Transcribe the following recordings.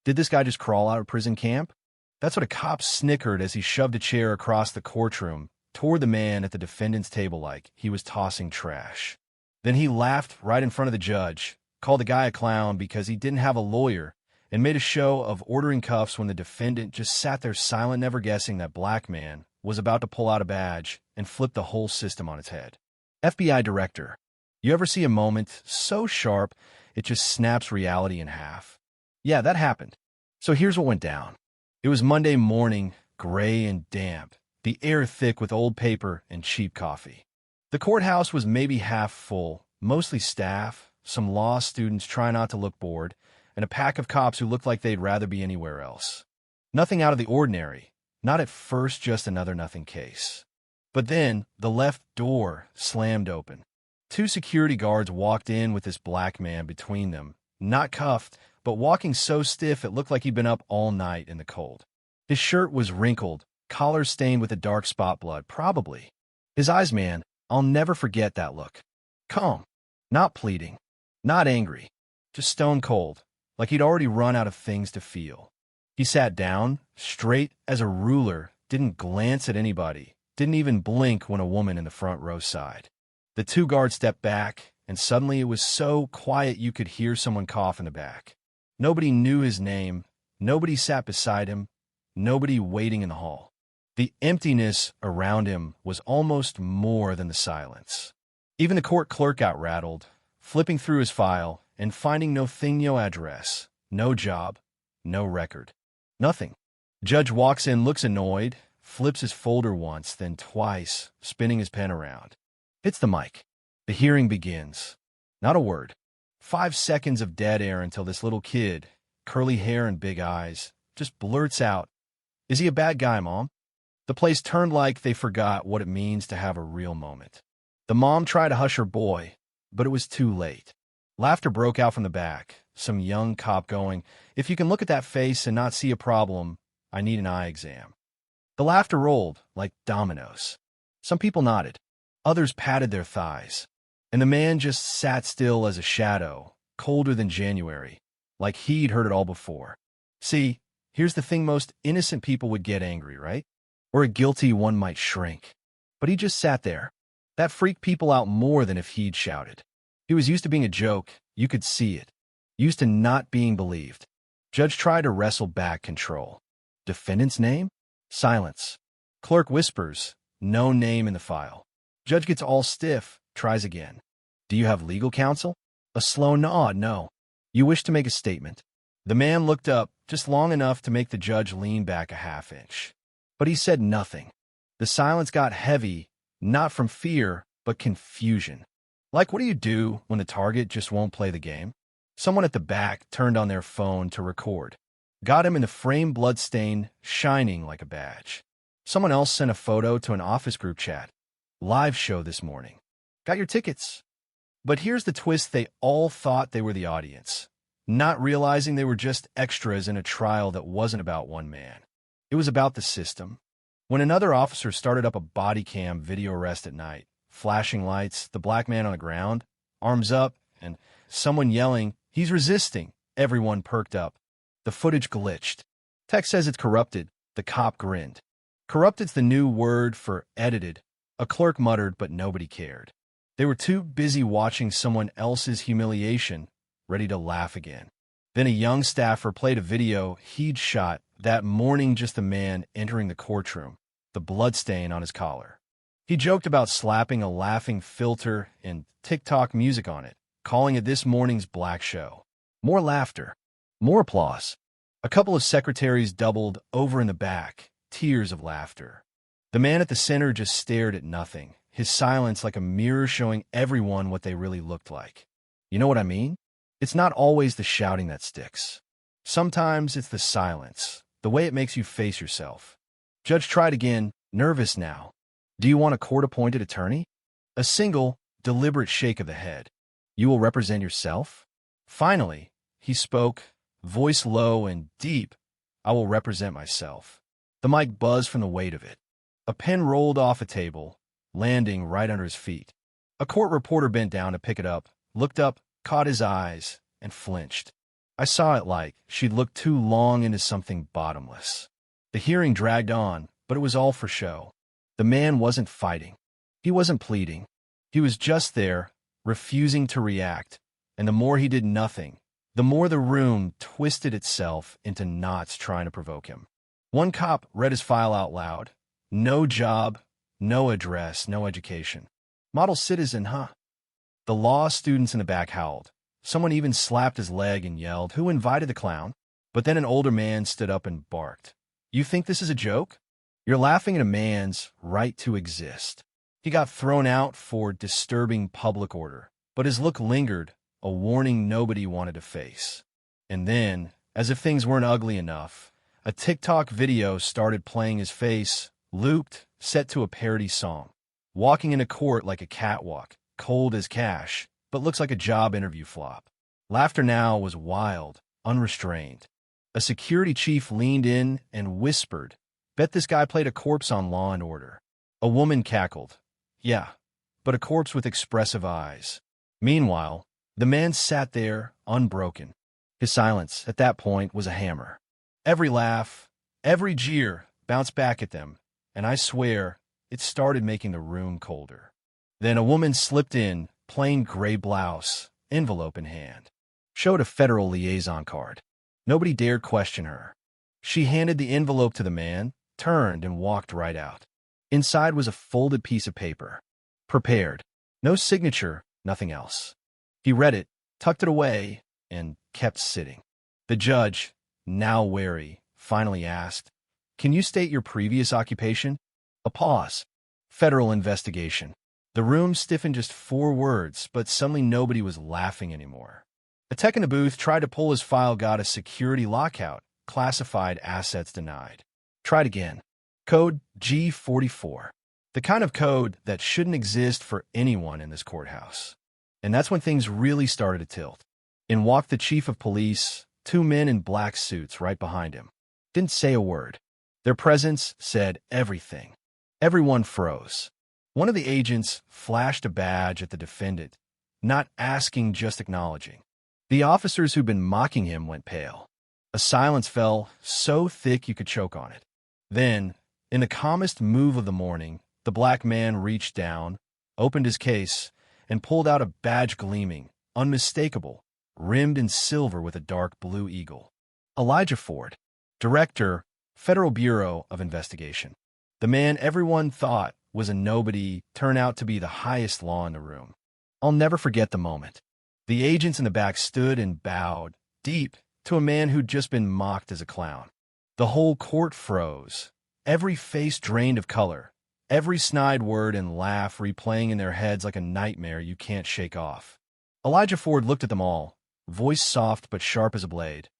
Did this guy just crawl out of prison camp? That's what a cop snickered as he shoved a chair across the courtroom toward the man at the defendant's table like he was tossing trash. Then he laughed right in front of the judge, called the guy a clown because he didn't have a lawyer, and made a show of ordering cuffs when the defendant just sat there silent, never guessing that black man was about to pull out a badge and flip the whole system on its head. FBI director, you ever see a moment so sharp it just snaps reality in half? Yeah, that happened. So here's what went down. It was Monday morning, gray and damp, the air thick with old paper and cheap coffee. The courthouse was maybe half full, mostly staff, some law students trying not to look bored, and a pack of cops who looked like they'd rather be anywhere else. Nothing out of the ordinary, not at first, just another nothing case. But then, the left door slammed open. Two security guards walked in with this black man between them, not cuffed, but walking so stiff it looked like he'd been up all night in the cold. His shirt was wrinkled, collar stained with a dark spot blood, probably. His eyes, man, I'll never forget that look. Calm, not pleading, not angry, just stone cold, like he'd already run out of things to feel. He sat down, straight as a ruler, didn't glance at anybody, didn't even blink when a woman in the front row sighed. The two guards stepped back, and suddenly it was so quiet you could hear someone cough in the back. Nobody knew his name, nobody sat beside him, nobody waiting in the hall. The emptiness around him was almost more than the silence. Even the court clerk got rattled, flipping through his file and finding no address, no job, no record. Nothing. Judge walks in, looks annoyed, flips his folder once, then twice, spinning his pen around. Hits the mic. The hearing begins. Not a word. 5 seconds of dead air until this little kid, curly hair and big eyes, just blurts out, "Is he a bad guy, Mom?" The place turned like they forgot what it means to have a real moment. The mom tried to hush her boy, but it was too late. Laughter broke out from the back, some young cop going, "If you can look at that face and not see a problem, I need an eye exam." The laughter rolled like dominoes. Some people nodded. Others patted their thighs. And the man just sat still as a shadow, colder than January, like he'd heard it all before. See, here's the thing: most innocent people would get angry, right? Or a guilty one might shrink. But he just sat there. That freaked people out more than if he'd shouted. He was used to being a joke, you could see it. Used to not being believed. Judge tried to wrestle back control. Defendant's name? Silence. Clerk whispers, no name in the file. Judge gets all stiff, tries again. Do you have legal counsel? A slow nod, no. You wish to make a statement. The man looked up, just long enough to make the judge lean back a half inch. But he said nothing. The silence got heavy, not from fear, but confusion. Like, what do you do when the target just won't play the game? Someone at the back turned on their phone to record. Got him in the frame, blood-stained, shining like a badge. Someone else sent a photo to an office group chat. Live show this morning. Got your tickets. But here's the twist: they all thought they were the audience, not realizing they were just extras in a trial that wasn't about one man. It was about the system. When another officer started up a body cam video arrest at night, flashing lights, the black man on the ground, arms up, and someone yelling, "He's resisting," everyone perked up. The footage glitched. Tech says it's corrupted. The cop grinned. Corrupted's the new word for edited. A clerk muttered, but nobody cared. They were too busy watching someone else's humiliation, ready to laugh again. Then a young staffer played a video he'd shot that morning, just a man entering the courtroom, the bloodstain on his collar. He joked about slapping a laughing filter and TikTok music on it, calling it this morning's black show. More laughter. More applause. A couple of secretaries doubled over in the back, tears of laughter. The man at the center just stared at nothing, his silence like a mirror showing everyone what they really looked like. You know what I mean? It's not always the shouting that sticks. Sometimes it's the silence, the way it makes you face yourself. Judge tried again, nervous now. Do you want a court-appointed attorney? A single, deliberate shake of the head. You will represent yourself? Finally, he spoke, voice low and deep. I will represent myself. The mic buzzed from the weight of it. A pen rolled off a table, landing right under his feet. A court reporter bent down to pick it up, looked up, caught his eyes, and flinched. I saw it like she'd looked too long into something bottomless. The hearing dragged on, but it was all for show. The man wasn't fighting. He wasn't pleading. He was just there, refusing to react, and the more he did nothing, the more the room twisted itself into knots trying to provoke him. One cop read his file out loud. No job, no address, no education. Model citizen, huh? The law students in the back howled. Someone even slapped his leg and yelled, "Who invited the clown?" But then an older man stood up and barked. "You think this is a joke? You're laughing at a man's right to exist." He got thrown out for disturbing public order, but his look lingered, a warning nobody wanted to face. And then, as if things weren't ugly enough, a TikTok video started playing his face, looped, set to a parody song. Walking into court like a catwalk, cold as cash, but looks like a job interview flop. Laughter now was wild, unrestrained. A security chief leaned in and whispered, "Bet this guy played a corpse on Law and Order." A woman cackled, "Yeah, but a corpse with expressive eyes." Meanwhile, the man sat there, unbroken. His silence, at that point, was a hammer. Every laugh, every jeer bounced back at them, and I swear, it started making the room colder. Then a woman slipped in, plain gray blouse, envelope in hand. Showed a federal liaison card. Nobody dared question her. She handed the envelope to the man, turned, and walked right out. Inside was a folded piece of paper. Prepared. No signature, nothing else. He read it, tucked it away, and kept sitting. The judge, now wary, finally asked, "Can you state your previous occupation?" A pause. "Federal investigation." The room stiffened just 4 words, but suddenly nobody was laughing anymore. A tech in the booth tried to pull his file, got a security lockout, classified assets denied. Tried again. Code G44. The kind of code that shouldn't exist for anyone in this courthouse. And that's when things really started to tilt. In walked the chief of police, 2 men in black suits right behind him. Didn't say a word. Their presence said everything. Everyone froze. One of the agents flashed a badge at the defendant, not asking, just acknowledging. The officers who'd been mocking him went pale. A silence fell, so thick you could choke on it. Then, in the calmest move of the morning, the black man reached down, opened his case, and pulled out a badge gleaming, unmistakable, rimmed in silver with a dark blue eagle. Elijah Ford, Director, Federal Bureau of Investigation. The man everyone thought was a nobody turned out to be the highest law in the room. I'll never forget the moment. The agents in the back stood and bowed, deep, to a man who'd just been mocked as a clown. The whole court froze, every face drained of color, every snide word and laugh replaying in their heads like a nightmare you can't shake off. Elijah Ford looked at them all, voice soft but sharp as a blade.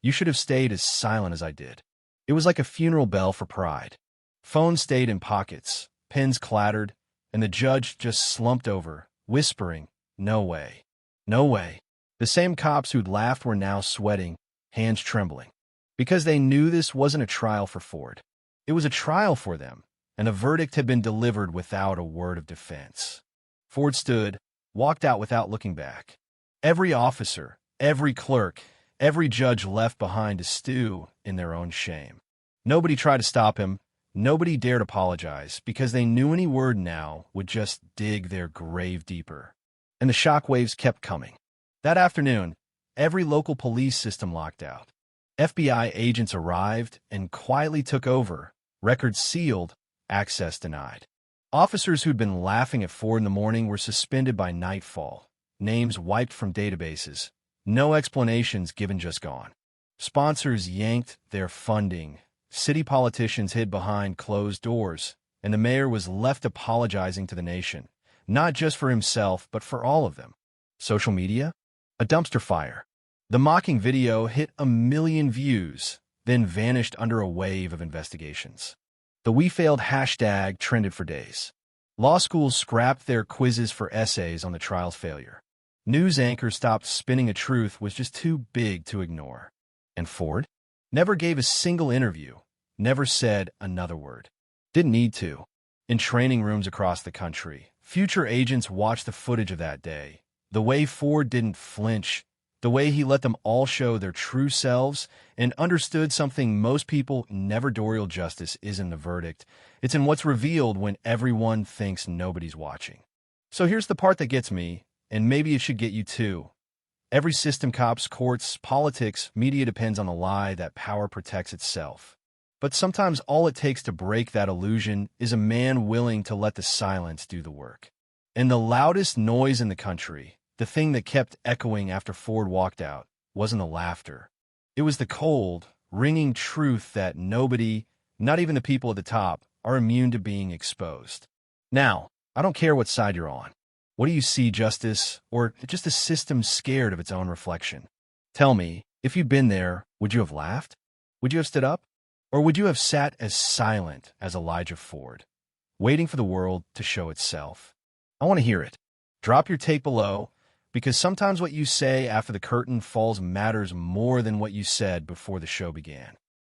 "You should have stayed as silent as I did." It was like a funeral bell for pride. Phones stayed in pockets, pens clattered, and the judge just slumped over, whispering, "No way. No way." The same cops who'd laughed were now sweating, hands trembling. Because they knew this wasn't a trial for Ford. It was a trial for them, and a verdict had been delivered without a word of defense. Ford stood, walked out without looking back. Every officer, every clerk, every judge left behind to stew in their own shame. Nobody tried to stop him. Nobody dared apologize, because they knew any word now would just dig their grave deeper. And the shockwaves kept coming. That afternoon, every local police system locked out. FBI agents arrived and quietly took over, records sealed, access denied. Officers who'd been laughing at 4 in the morning were suspended by nightfall, names wiped from databases, no explanations given, just gone. Sponsors yanked their funding. City politicians hid behind closed doors, and the mayor was left apologizing to the nation, not just for himself, but for all of them. Social media? A dumpster fire. The mocking video hit 1 million views, then vanished under a wave of investigations. The "We Failed" hashtag trended for days. Law schools scrapped their quizzes for essays on the trial's failure. News anchors stopped spinning a truth was just too big to ignore. And Ford never gave a single interview, never said another word. Didn't need to. In training rooms across the country, future agents watched the footage of that day. The way Ford didn't flinch, The way he let them all show their true selves and understood something most people never do. Real justice isn't the verdict. It's in what's revealed when everyone thinks nobody's watching. So here's the part that gets me, and maybe it should get you too. Every system, cops, courts, politics, media depends on the lie that power protects itself. But sometimes all it takes to break that illusion is a man willing to let the silence do the work. And the loudest noise in the country, the thing that kept echoing after Ford walked out, wasn't the laughter. It was the cold, ringing truth that nobody, not even the people at the top, are immune to being exposed. Now, I don't care what side you're on. What do you see, justice, or just a system scared of its own reflection? Tell me, if you'd been there, would you have laughed? Would you have stood up? Or would you have sat as silent as Elijah Ford, waiting for the world to show itself? I want to hear it. Drop your take below, because sometimes what you say after the curtain falls matters more than what you said before the show began.